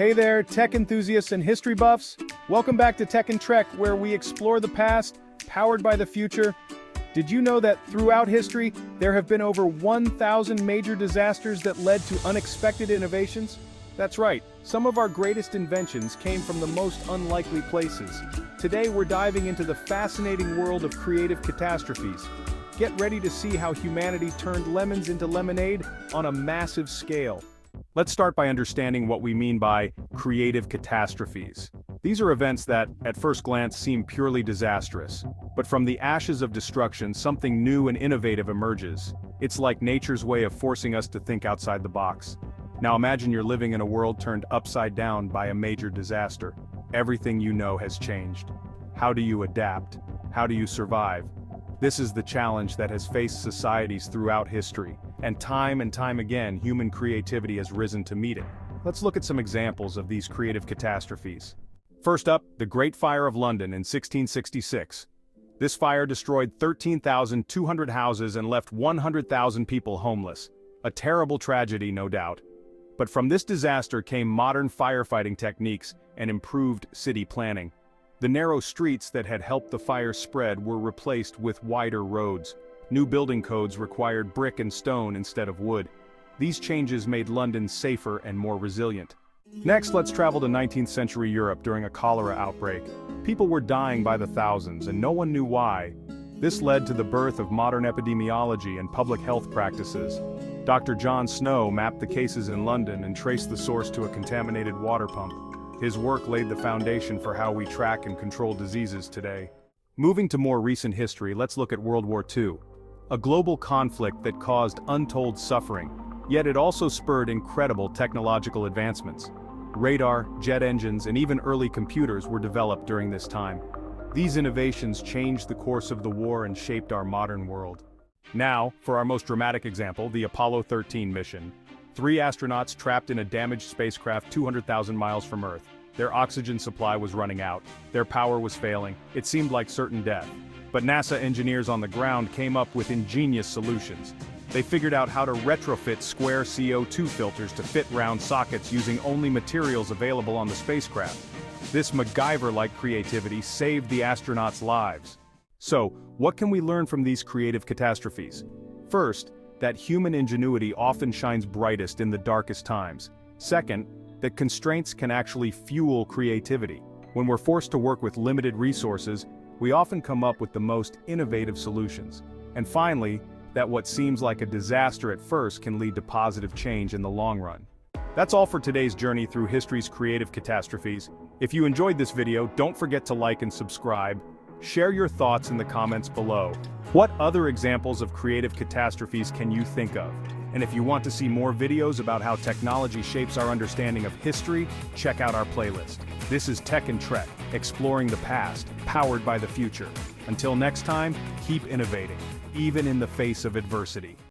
Hey there, tech enthusiasts and history buffs. Welcome back to Tech and Trek, where we explore the past, powered by the future. Did you know that throughout history, there have been over 1,000 major disasters that led to unexpected innovations? That's right, some of our greatest inventions came from the most unlikely places. Today, we're diving into the fascinating world of creative catastrophes. Get ready to see how humanity turned lemons into lemonade on a massive scale. Let's start by understanding what we mean by creative catastrophes. These are events that, at first glance, seem purely disastrous. But from the ashes of destruction, something new and innovative emerges. It's like nature's way of forcing us to think outside the box. Now imagine you're living in a world turned upside down by a major disaster. Everything you know has changed. How do you adapt? How do you survive? This is the challenge that has faced societies throughout history, and time again, human creativity has risen to meet it. Let's look at some examples of these creative catastrophes. First up, the Great Fire of London in 1666. This fire destroyed 13,200 houses and left 100,000 people homeless. A terrible tragedy, no doubt. But from this disaster came modern firefighting techniques and improved city planning. The narrow streets that had helped the fire spread were replaced with wider roads. New building codes required brick and stone instead of wood. These changes made London safer and more resilient. Next, let's travel to 19th century Europe during a cholera outbreak. People were dying by the thousands, and no one knew why. This led to the birth of modern epidemiology and public health practices. Dr. John Snow mapped the cases in London and traced the source to a contaminated water pump. His work laid the foundation for how we track and control diseases today. Moving to more recent history, let's look at World War II. A global conflict that caused untold suffering, yet it also spurred incredible technological advancements. Radar, jet engines, and even early computers were developed during this time. These innovations changed the course of the war and shaped our modern world. Now, for our most dramatic example, the Apollo 13 mission. 3 astronauts trapped in a damaged spacecraft 200,000 miles from Earth. Their oxygen supply was running out. Their power was failing. It seemed like certain death. But NASA engineers on the ground came up with ingenious solutions. They figured out how to retrofit square CO2 filters to fit round sockets using only materials available on the spacecraft. This MacGyver-like creativity saved the astronauts' lives. So, what can we learn from these creative catastrophes? First, that human ingenuity often shines brightest in the darkest times. Second, that constraints can actually fuel creativity. When we're forced to work with limited resources, we often come up with the most innovative solutions. And finally, that what seems like a disaster at first can lead to positive change in the long run. That's all for today's journey through history's creative catastrophes. If you enjoyed this video, don't forget to like and subscribe. Share your thoughts in the comments below. What other examples of creative catastrophes can you think of? And if you want to see more videos about how technology shapes our understanding of history, check out our playlist. This is Tech and Trek, exploring the past, powered by the future. Until next time, keep innovating, even in the face of adversity.